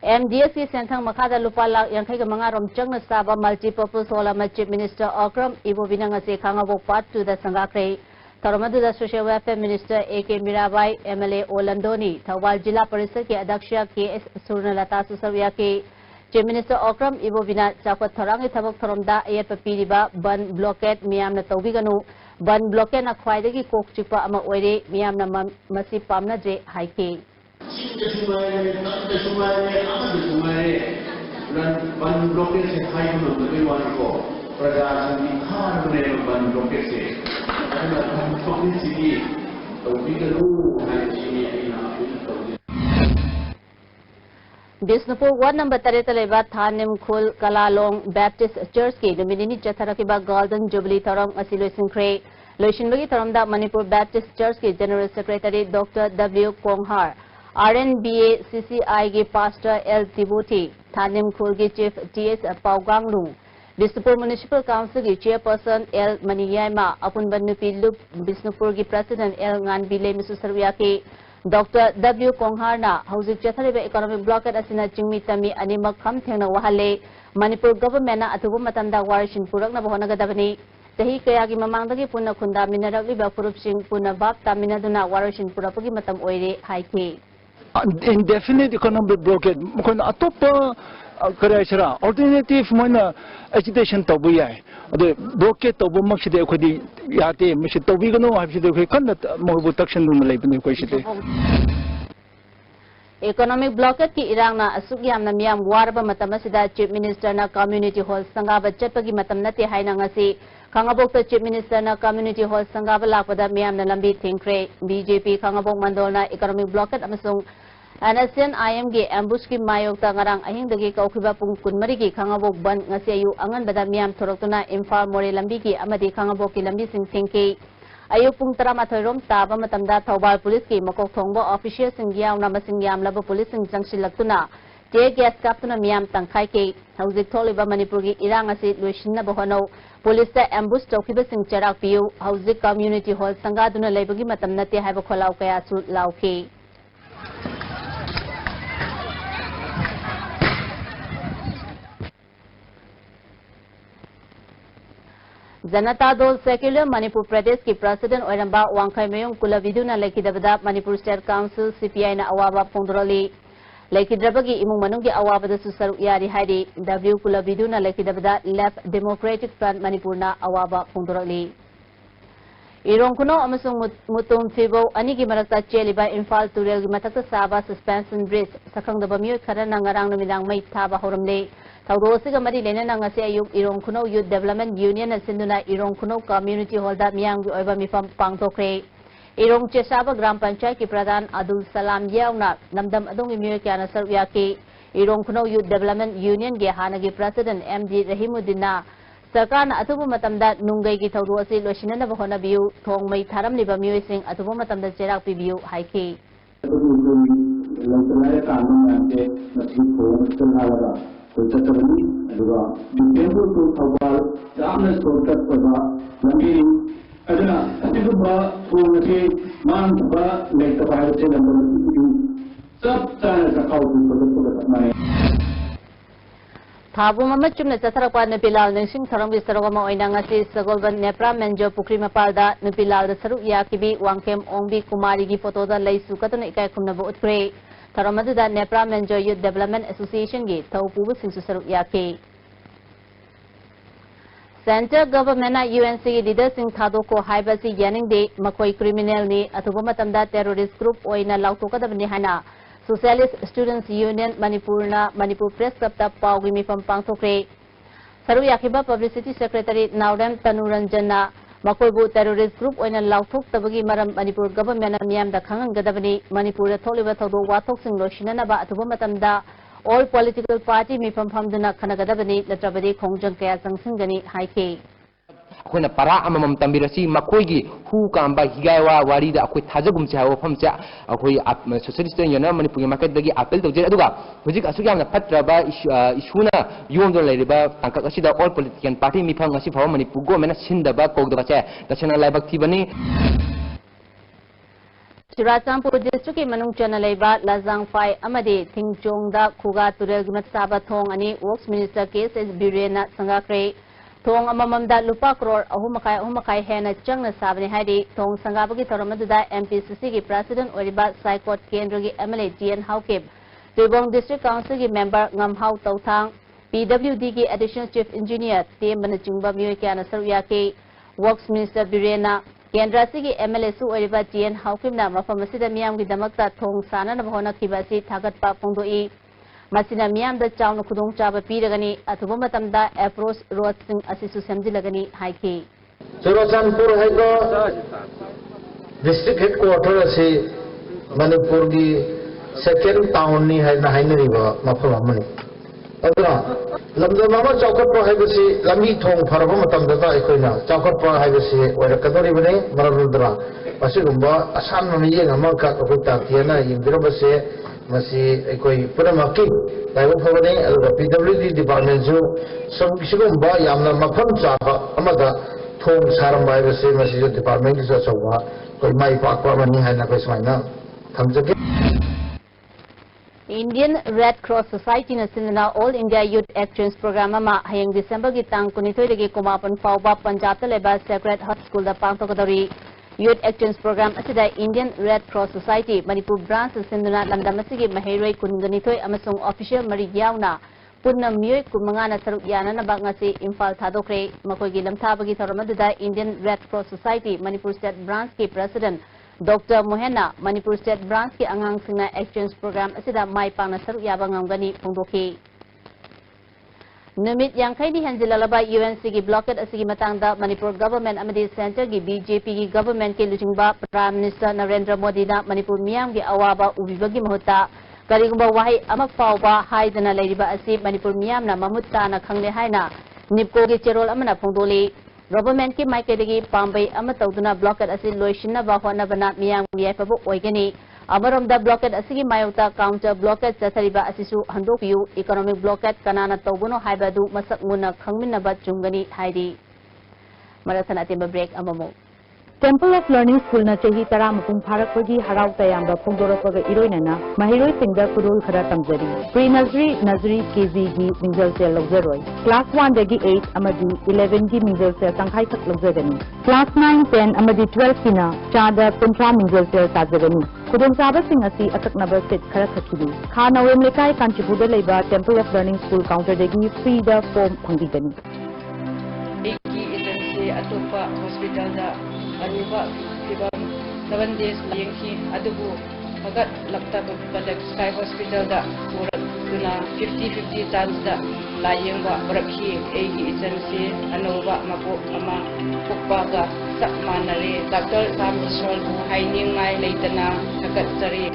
MDS की सेंथंग मखादा लुपा लाख यांखै का मंगा रोम चंगना साबा multipurpose hall अमा chief minister अक्रम इबोबिना ngase khangabo part 2 da sangakre Taramadu da social welfare minister AK Mirabai MLA Olandoni Thawal Jilla Parishad ke Adyaksha KS Surnalata Susarya ke Chief Minister Akram Ibobina Chakwat Tharangi Thabak Tharamda ayat papiriba ban blockade miyamna tawbiganu ban blockade na khwaidagi kok chikpa ama oire miyamna masi pamna je haike ban blockade se haikunu bewan ko प्रजासंघी खान बने बन लोके से अगर हम छोटी सी तो बिगड़ू है चीनी आईना Bisnupur Ward number 3 Thanim Khul Kalalong Baptist Church ki Dominini Chatharakiba Golden Jubilee Tharong Asilo Sinkre Loishinbagi Tharamda Manipur Baptist Church ki General Secretary Dr. W. Konghar RNBA CCI ki Pastor L. Tibuti Thanim Khul ki Chief T.S. Pauganglu Bisnupur Municipal Council ki Chairperson L. Maniyayma Apun Banupi Lup Bisnupur ki President L. Nganbile Misusarvia ki Dr. W. Konghar na Hauzik Chathariba Economic Blockade asina Chingmi Tami Animak Kham Thengna Wahale Manipur Government na Atubu Matamda Warishin Purak na Bahonagadabani Tahi Kaya ki Mamangdagi Puna Kunda Minaragli Bafurup Singh Puna Bab Taminaduna Warishin Purapagi Matam Oire Haike Indefinite economic blockade mukon atopa karayasara alternative mana agitation tabu yai ade blockade tabu makside khodi yate mishi tabi gano habside khoi kan mobu takshan dum leibne koi site Economic blockade ki irang na asuk yamna miyam warba matam asida Chief Minister na Community Hall sangaba chatpagi matam nate haina ngasi Khangabok ta Chief Minister na Community Hall sangaba lakpada miyam na lambi thingkre BJP Khangabok mandol na economic blockade amasung Anasen IM ge ambush ki mayok ta ngarang ahing dagi kaukiba pung kunmari ki Khangabok ban ngasi ayu angan bada miyam thoroktuna Imphal More lambi ki amadi Khangabok ki lambi sing thingki ayu pung 13 rom taba matamda Thawbal Police ki makok thongba official sing yauna masing yam laba police sing jangshi laktuna tear gas kaptuna miyam tangkhai ke hauzik tholiba Manipur ki irang asi loishinna bohono police ta ambush tawkiba sing charak piu hauzik community hall sangaduna leibagi matam nate haiba kholau kaya chu lauke Janata Dol Secular Manipur Pradesh ki President Oiramba Wangkhai Mayong Kulaviduna Lekidabada Manipur State Council CPI na awaba Pondroli Lekidrabagi imung manung ki awaba da susaru yari haidi W Kulaviduna Lekidabada Left Democratic Front Manipur na awaba Pondroli Irong kuno amasung mutum fibo ani ki marakta cheliba Imphal Turel ki matakta saba suspension bridge sakhangdaba miyoi khara na ngarang numidang mai thaba horamle Taurosi mari lena ngasi ayuk Irong Kuno Youth Development Union na sinduna Irong Kuno Community Hall da miyang gi oiba mifam pangtokre Irong Chesaba Gram Panchayat ki Pradhan Abdul Salam yauna namdam adong imiyoy kya na sarvya ki Irong Kuno Youth Development Union ge hanagi President MD Rahimuddin na sarkar na atubu matamda nungai ki taurosi loishinana bahona biu thong mai tharam liba miyoy sing atubu matamda cherak pi biu haiki Kotatani aduga Dimbu to Thawbal Ramna Sorkat Paba Lambi aduna atiguba thongati manba lekta bahar number sab tana sakau to mai Thabu Mama Chumna Chatharakpa Nupilal Ningsing Tharangbi Sarogama Oinangasi Sagolban Nepra Menjo Pukri Mapalda Nupilal Saru Yakibi Wangkem Ongbi Kumari gi photo da lei sukatuna ikai kumnaba utkre Tharamadu da Nepra Menjo Youth Development Association gi Thaupubu Singsu Saru Yaki Central Government na UNC gi leader sing Thadoko Haibasi Yaning de Makoi criminal ni atuba matamda terrorist group oina lautokadabni hana Socialist Students Union Manipur Press Club ta pawgi mifam pangthokre Saru Yakiba Publicity Secretary Naurem Tanuranjan na Makoibu terrorist group oina lauthok tabagi maram Manipur government na miyam da khangang gadabani Manipur da tholiba thodo wathok sing loshinana ba atuba matamda all political party mifam phamduna khanagadabani latrabadi khongjang kaya sangsingani haike अखोना परा अमम तंबिरसी मखोइगी who Kamba हिगायवा वारीदा अखोइ थाजगुम चाहो फमचा अखोइ socialist union Manipur market दगी appeal तौजे अदुगा हुजिक असुक यामना फत्रबा इशुना योमदो लेरिबा तांकक असिदा ऑल पॉलिटिकल पार्टी मिफंग असि फाव मणिपुर गवर्नमेंट सिंदबा कौदबा चे तसना लाइबक थिबनी Churachandpur district ki manung chana leiba Lazangfai amadi Thingchongda Khuga Turel Matsaaba thong ani Works Minister KS Birena Sangakre thong amamamda lupa crore ahumakai hena changna sabani haidi thong sangabagi thoramaduda MPCC ki President Oriba Saikot Kendra ki MLA GN Haukip Tuibong District Council ki member Ngamhau Tauthang PWD ki Additional Chief Engineer T Manachungba Myoy Kana Sarya ki Works Minister Birena Kendra Sigi MLA Su Oriba GN Haukimna Mafamasi Miam Gidamakta Thong Sana Nabhona Kibasi Tagat Pa Pongdoi Masina Miam the Chown Kudong Chaba Piragani Atubumatamda Approach Road Sing Asisu Semdilagani Haiki. Churachandpur Haigo District Headquarters Manipur ki second town ni hai na hainariba Mafamani. Lamda Mama Chowkatpa Haibasi, Lami Thong Paramatam Data Equina, Chowkatpa Haibasi, where a Katoribane, Maradra, Pasumba, Asan Mami and Amaka Okuta, Tiana, in Virabase, Masi Equi Puramaki, Taiwapane, the PWD department zoo, some Shigumba, Yamna Mapam Chapa, Amada, Thong Saramba, the same as your department is also my Pakwa Mani Hanapesmana. Comes again. Indian Red Cross Society na sinna All India Youth Exchange Program ma hayang December gi tang 22 dagi kumapan fauba Punjab ta leba Sacred Heart School da pangtokadori Youth Exchange Program asida Indian Red Cross Society Manipur branch sinna lamdam asigi maheroi kunganithoi amasung official mari yauna punna miyoi kumanga na saruk yana na ba ngasi Imphal thadokre makoi gi lamthabagi thoramadda Indian Red Cross Society Manipur State Branch ki President Dr. Mohena, Manipur State Branch ki Angang Singna Exchange Program asida mai pangna saruk yaba ngamgani pongdoki. Numit yang kay ni hanjilalaba UNC ki blockade asigi matangda Manipur government amadi center ki BJP ki government ki lujingba Prime Minister Narendra Modi na Manipur miyam ki awaba ubibagi mahuta karigumba wahi amak fauba haidana leiriba asi Manipur miyam na mamutta na khangne haina nipko ki cherol amana pongdoli. Government ki maikadagi Pambai amatawduna blockade asi loishinna ba hona bana miyang yapabu oigani amaromda blockade asigi mayota counter blockade chathariba asisu handokiyu economic blockade kanana tawbuno haibadu masak muna khangminna ba chungani haidi marathana timba break amamo Temple of Learning School na chahi tara mapung pharakpagi harau tayamba phongdorapga iroinana mahiroi singda kudul khara tamjari pre-nursery nursery KG gi minjal se logzaroi class 1 dagi 8 amadi 11 gi minjal se tangkhai thak logzarani class 9 10 amadi 12 kina chada kuntra minjal se tajagani kudong saba sing asi ataknaba set khara thakidi kha nawem lekai kanchipuda leiba Temple of Learning School counter dagi free da form phangdigani eki agency atopa hospital da aruba fibam 7 days yengki adubu agat lakta badak Sky Hospital da surat tuna 50-50 chance da layengwa barakhi egi agency anoba mako ama pukpaga sak manare Dr. Sam Ishol haining ngai leitana agat sari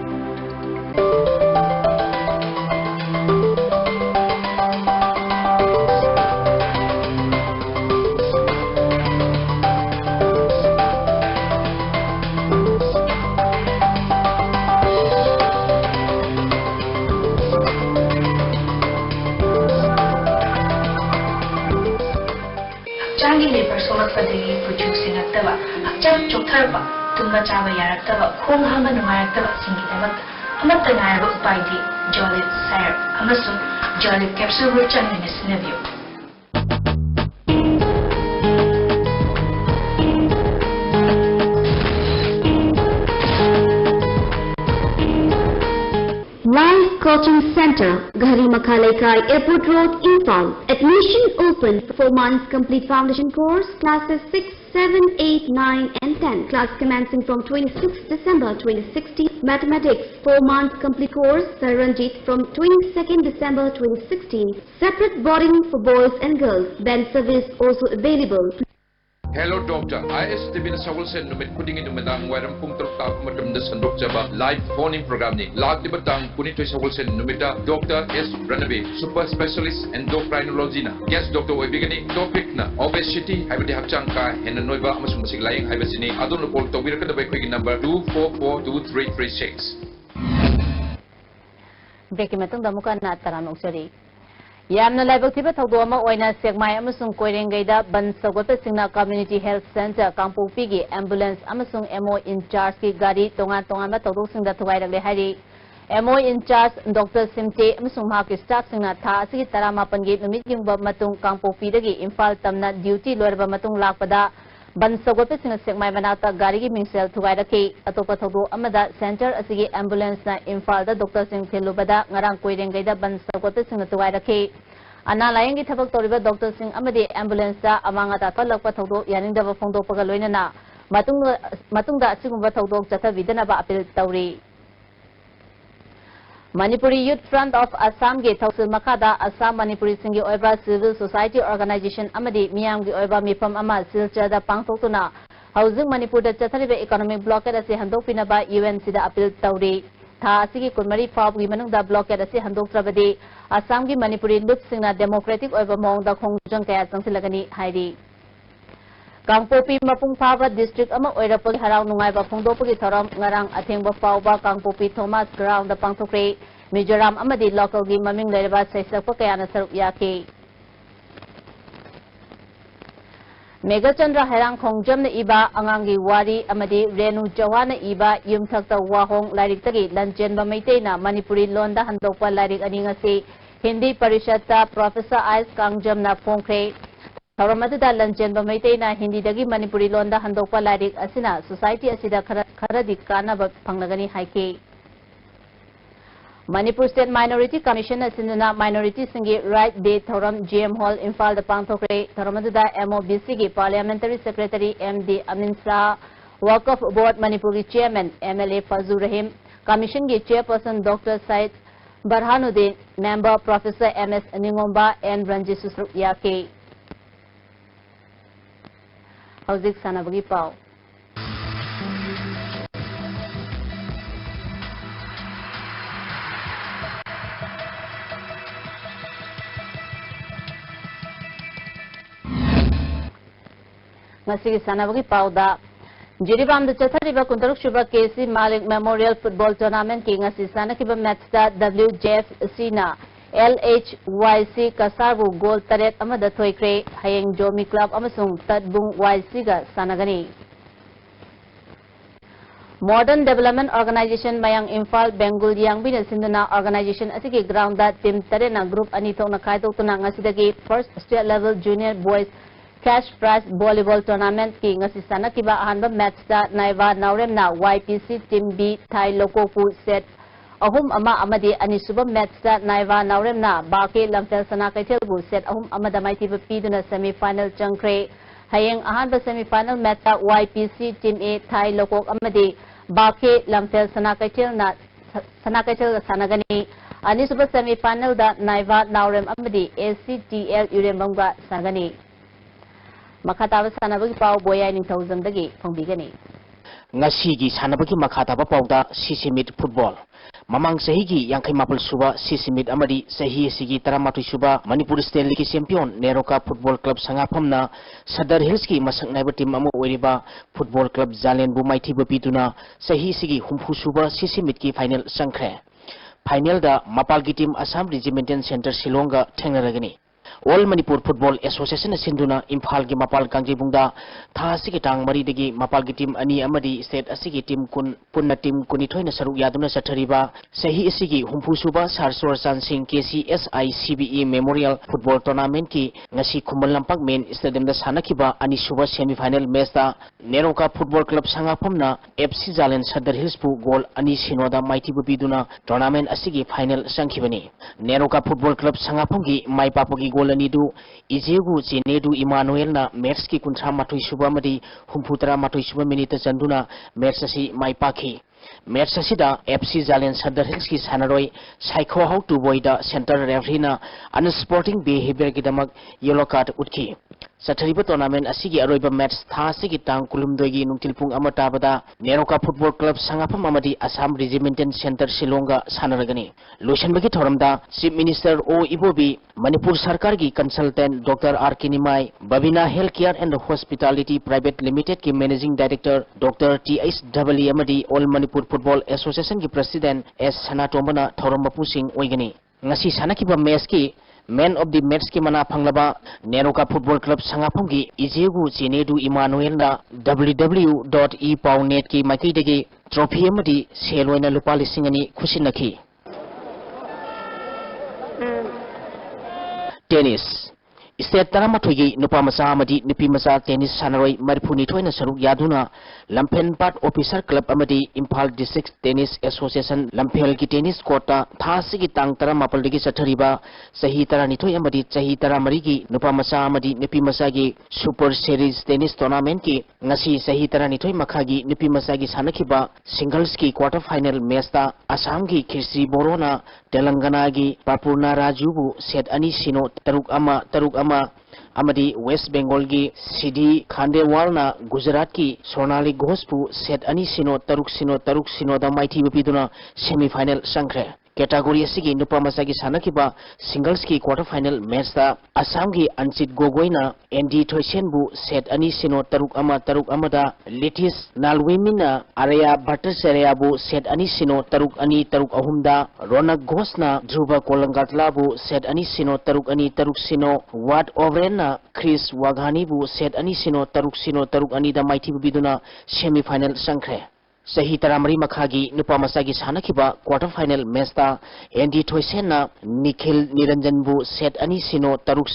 Chokharba, Tumba Chava Yaratava, Kung Haman Maratava Singitamak, Amata Naira Upaidi, Jolly Sire, Amasum, Jolly Capsule Richard in his nephew. Live Coaching Center, Ghari Makhalekai, Airport Road, Imphal. Admission open for 4 months complete foundation course, classes 6, 7, 8, 9 and 10. Class commencing from 26 December 2016. Mathematics 4 months complete course, Sir Ranjit from 22nd December 2016. Separate boarding for boys and girls. Band service also available. Hello Doctor, I.S. Divin Sawulsen numit kuding inumadang waram pung tertak matum na sandok jaba live phone-in program ni. Lahat dibatang kunitoy Sawulsen numita Dr. S. Ranabe, Super Specialist Endocrinology na. Guest Dr. Oibigani, topic na obesity, haibadi hapchang ka, henanoy ba amasung masiglayang haibasini, adon lupol tawira ka na ba quick number 2442336. Break matang damukan na taranong sari. यामना लाइबक थिबा थौदो अमा ओइना सेगमाय अमसुंग कोइरेंगैदा बन सगोतसिंगना community health centre Kangpokpi की ambulance अमसुंग MO in charge की गाड़ी तोंगा तोंगा थौदोसिंगदा थुगाइरगले हाइरि एमओ इंचार्ज डॉक्टर सिमटे अमसुंग मार्क स्टाफ सिंगना था असि 18 की नुमित युंगबा मतुंग कांपोपीदगी इम्फाल तमना ड्यूटी लोरबा मतुंग लाकपदा बन सगोतसिंग सेगमाय मनाता गाड़ी की मिंगसेल थुगाइरखि अतोपा थौदो अमदा सेंटर असि एम्बुलेंस ना इम्फाल डॉक्टर सिंग थिलुबदा ngarang कोइरेंगैदा बन सगोतसिंग थुगाइरखि अना लायंग की थबक तौरिबा डॉक्टर सिंह अमदी एम्बुलेंस दा अमांगा ता तलकपा थौदो यानिंगदबा फोंदोपगा लोइनना मतुंगदा असिगुंबा थौदोक चथबिदनबा अपील तौरी Manipuri youth front of Assam के थौसिल मखादा असम मणिपुरी सिंह की ओइबा सिविल सोसाइटी ऑर्गेनाइजेशन अमदी मियाम की ओइबा मिफम अमा सिलचरदा पांगथोक्तुना हौजिक मणिपुर दा चथरिबा इकोनॉमिक ब्लॉकेट असे हंदोकपिनबा यूएनसी दा अपील तौरी था असिगी कुनमरी फावगी मनुंगदा ब्लॉकेट असे हंदोक्त्रबदि असम की मणिपुरी लुपसिंगना डेमोक्रेटिक ओइबा मोंगदा खोंजंग कया चंगसिलगनी हाइरि कांगपोपी मपुंग फाबा डिस्ट्रिक्ट अमा ओइरपगी हराव नुंगाइबा फोंदोपगी थरम ngarang अथेंगबा फावबा कांगपोपी थोमस ग्राउंड पांगथोक्रे मिजोराम अमदी लोकल की ममिंग लेरबा सैसकपा कयाना सरुक याखि मेघचंद्र हैरांग खोंजम इबा अंगांगी वारी अमदी रेणु चौहान इबा युमथक्ता वाहोंग लाइरिक्तगी लंचेनबा मैतेना मणिपुरी लोंदा हंदोकपा लाइरिक अनिंगसी हिंदी परिषदता प्रोफेसर आइस कांगजमना फोंख्रे थौरमदुदा लंचेनबा मैतेना हिंदीदगी मणिपुरी लोंदा हंदोकपा लाइरिक असिना सोसाइटी असिदा खरदी कानाबा फंगनगनी हाइके मणिपुर स्टेट माइनॉरिटी कमीशन असिना माइनॉरिटी सिंगी राइट डे थौरम जीएम हॉल इम्फाल दा पांगथोक्रे थौरमदुदा एमओबीसी की parliamentary secretary MD Amin Shah Waqf board Manipur की चेयरमैन एमएलए फजू रहीम कमीशन की chairperson doctor Syed Burhanuddin member professor MS Ningomba N Ranjit सुसरुक याके हौजिक सानाबगी पाव सानाबगी पाउदा जिरीबाम चथरीब कुंतरुक सुब KC Malik memorial football tournament की सानकिब मैच WJFC LHYC कसारबु गोल 3 थोइक्रे हयेंग जोमी क्लब अमसुंग तदबुंग YC गा सानगनी modern development organisation Mayang Imphal बेंगुल यांगबिन सिंधुना ऑर्गेनाइजेशन असिगी ग्राउंड टीम 3 ग्रुप अनि थोना खाइदोक्तुना ngasiदगी first state level junior boys cash prize volleyball tournament की ngasi sanakkiba ahanba match da naiva nauremna YPC team B thai lokopu set ahum ama amadi anisuba match da naiva nauremna bake lamtel sana kaithelbu set ahum amada maitiba piduna semi final changkre hayeng ahanba semi final match da YPC team A thai lokok amadi bake lamtel sana kaithel sanagani anisuba semi final da naiva naurem amadi ACTL urembamga sanagani मखाताब सानबगी पाव बोयाई निथौजंगदगी फोंबिगनी ngasi sanabagi makhataba pauda sisimit football mamang sahi gi yangkai mapul suba sisimit amadi sahi sigi taramatu suba manipur state league champion neroka football club sangaphamna sadar hills ki masak naiba team amu oiriba football club jalen bu maithi bu pituna sahi sigi humfu suba sisimit ki final sangkhre final da mapal gi team assam regimental center silonga thengnaragani All Manipur Football Association Sinduna Imphal ki Mapal Kangjibungda tha asigi tang mari degi Mapal ki team ani amadi state asigi team kun punna team kuni thoina saruk yaduna sathariba sahi asigi humpu suba sarsor san sing KCSICBE Memorial Football Tournament ki ngasi Khumbal Lampak main stadium da sanakiba ani suba semi final match da Neroka Football Club sangaphamna FC Jalen Sadar Hills pu goal ani sinoda maiti bu biduna tournament asigi final sangkhibani Neroka Football Club sangapham ki mai papogi goal Nidu Izegu Zinedu Emmanuel na match ki kuntra matui suba madi humputra matui suba minute chanduna match si mai pakhi match asida FC Jalen Sadar Hills ki sanaroi saikho how to boy da center referee na unsporting behavior ki damak yellow card utkhi Sathariba tournament asigi aroiba match tha asigi tang kulumdoigi nungtilpung amata bada Neroka Football Club sangapam amadi Assam Regimental Center Silonga sanaragani Lushanbagi thoramda Chief Minister O Ibobi Manipur Sarkar ki consultant Dr. R. Kinimai Babina Healthcare and Hospitality Private Limited ki Managing Director Dr. T.S. W. Amadi All Manipur Football Association ki President S. Sanatomana Thoramba Pusing Oigani ngasi sanakiba match ki man of the match की मना फंगलबा NEROCA football club संगाफम की इजेगु चिनेदु Emmanuel ना www.epawnet की माइकईदगी trophy अमदी सेलोइना लुपा लिसिंग अनि खुसिनखी। Tennis state तरामथुगी नुपा मचा अमदी नुपी मचा tennis सानरोई मरफुनी थोइना सरुक यादुना लंफेन पार्ट ऑफिसर क्लब अमदी Imphal district tennis association Lamphel की टेनिस कोर्टा थासी की तांग तरा मापल दिगी सथरिबा सही तरा निथोई अमदी सही तरा मरी की नुपा मचा अमदी नुपी मचा की सुपर सीरीज टेनिस टूर्नामेंट की ngasi सही तरा निथोई मखागी नुपी मचा की सानखिबा सिंगल्स की क्वार्टर फाइनल मैच ता असम की खिरसी बोरोना तेलंगाना की पापुर्ना राजूबु सेट अनि सिनो तरुक अमा अमदी वेस्ट बंगाल की सिडी खांडेवाल ना गुजरात की सोनाली घोषपु सेट अनि सिनो तरुक दा माइथी बिदुना सेमीफाइनल संख्रे कैटेगरी असिगी नुपा मचा की सानखिबा सिंगल्स की क्वार्टर फाइनल मैच ता असम की अंचित गोगोइना एंडी थोइसेनबु सेट अनि सिनो तरुक अमदा लेटिस नालविमिना आर्या भट्टाचार्यबु सेट अनि सिनो तरुक अहुमदा रोनक घोषना ध्रुव कोलंगाटलाबु सेट अनि तरुक सिनो वाट ओवरेना क्रिस वाघानीबु सेट अनि सिनो तरुक दा माइथी बिदुना सेमीफाइनल संख्रे सही तरामरी मखागी नुपा मचा की सानखिबा क्वार्टर फाइनल मैच ता एंडी थोइसेना निखिल निरंजनबु सेट अनि सिनो तरुक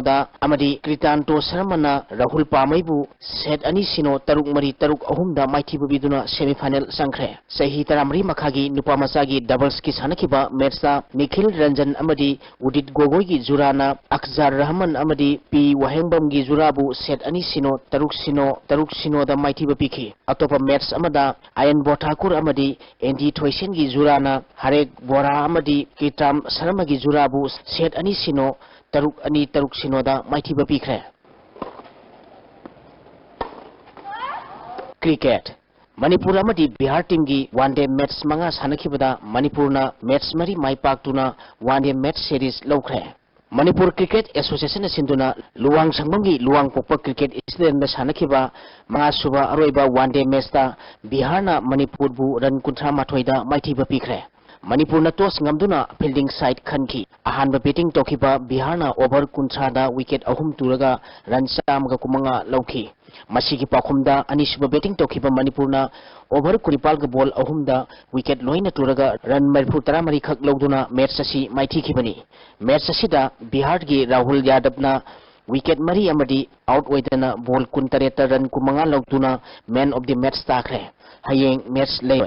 दा अमदी कृतांतो शर्मना राहुल पामैबु सेट अनि सिनो तरुक अहुम दा माइथी बिदुना सेमीफाइनल संख्रे सही तरामरी मखागी नुपा मचा की डबल्स की सानखिबा मैच ता निखिल रंजन अमदी उदित गोगोई की जुराना अखजार रहमान अमदी पी वहेंबम की जुराबु सेट अनि सिनो तरुक दा माइथी बिखी अतोपा मैच अमदा आयन बोठाकुर अमदी एंडी थोइसेन की जुराना हरेक बोरा अमदी किताम शर्मा की जुराबु सेट अनि सिनो तरुक दा माइथी बिखरे। क्रिकेट मणिपुर अमदी बिहार टीम की वनडे मैच मंगा सानखिबदा मणिपुरना मैच मरी माइपाक्तुना वनडे मैच सीरीज लौख्रे। मणिपुर क्रिकेट एसोसिएशन सिंधुना लुवांग संगमगी लुवांग पोप क्रिकेट स्टेडियम सानखिबा मासुबा अरोइबा वनडे मैच ता बिहारना मणिपुरबु रन 38 दा माइथीबा पिखरे। मणिपुरना टॉस ngमदुना फील्डिंग साइड खनखी अहानबा बैटिंग तोखिबा बिहारना ओवर 30 दा विकेट अहुम तुरगा रन 109 लौखी। मसीगी पाखुमदा अनिसुबा बैटिंग तोखिबा मणिपुरना ओवर 19 का बॉल अहुम दा विकेट लोइना तुरगा रन 43 खक लौदुना मैच असी माइथीखिबनी। मैच असिदा बिहार की राहुल यादवना विकेट मरी अमदी आउट ओइदना बॉल 19 रन 9 लौदुना मैन ऑफ द मैच ताखरे। हयेंग मैच लेय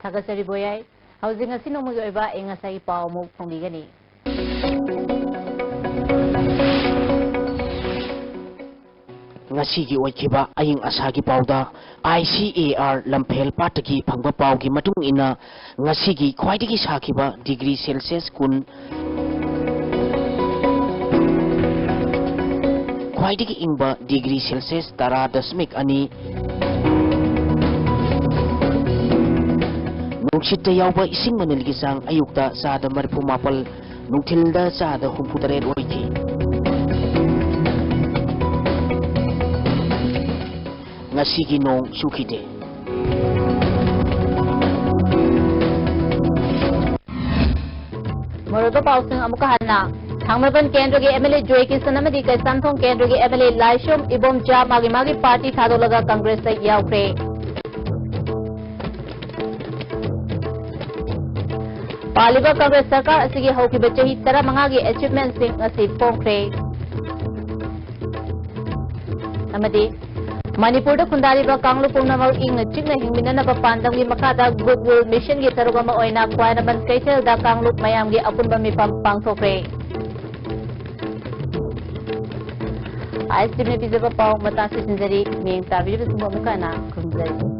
थागसरी बोयाई हाउसिंग असि नोमुगी ओइबा एंगासाई पाव मु फोंगिगनी। ngasi gi oikiba aying asa gi pauda ICAR lamphel pataki phangba pau gi matung ina ngasi gi khwaidagi sakiba degree celsius kun khwaidagi ingba degree celsius 10.2 nungsitta yawba ising manilgi sang ayukta sada 34 nungthilda sada 63 oiki ngasigi nong sukide मरोदो पाउसिंग अमुका हन्ना थांगमरबन केंद्र के MLA जोय किशन अमदी कैसानथोंग केंद्र के MLA लाइशोम Ibomcha मागी party थादोलगा Congress से याउख्रे। पालिबा कांग्रेस सरकार असिगी हौकिबा चही 15 की achievement Singh असि फोंख्रे। अमदी मणिपुर खुंदारीबा कांगलु पुनमक इंग चिंग हिंगमिननबा पांदंगी मखादा गुडविल मिशन की तरुगमा ओइना क्वाइनबन कैथेलदा कांगलु मयामगी अपुनबा मिफम पांगथोख्रे। आइस टीम ने पिजबा पाव मता सिंजरी मेंग ताबिजब सुमो मुकाना खुंजरी।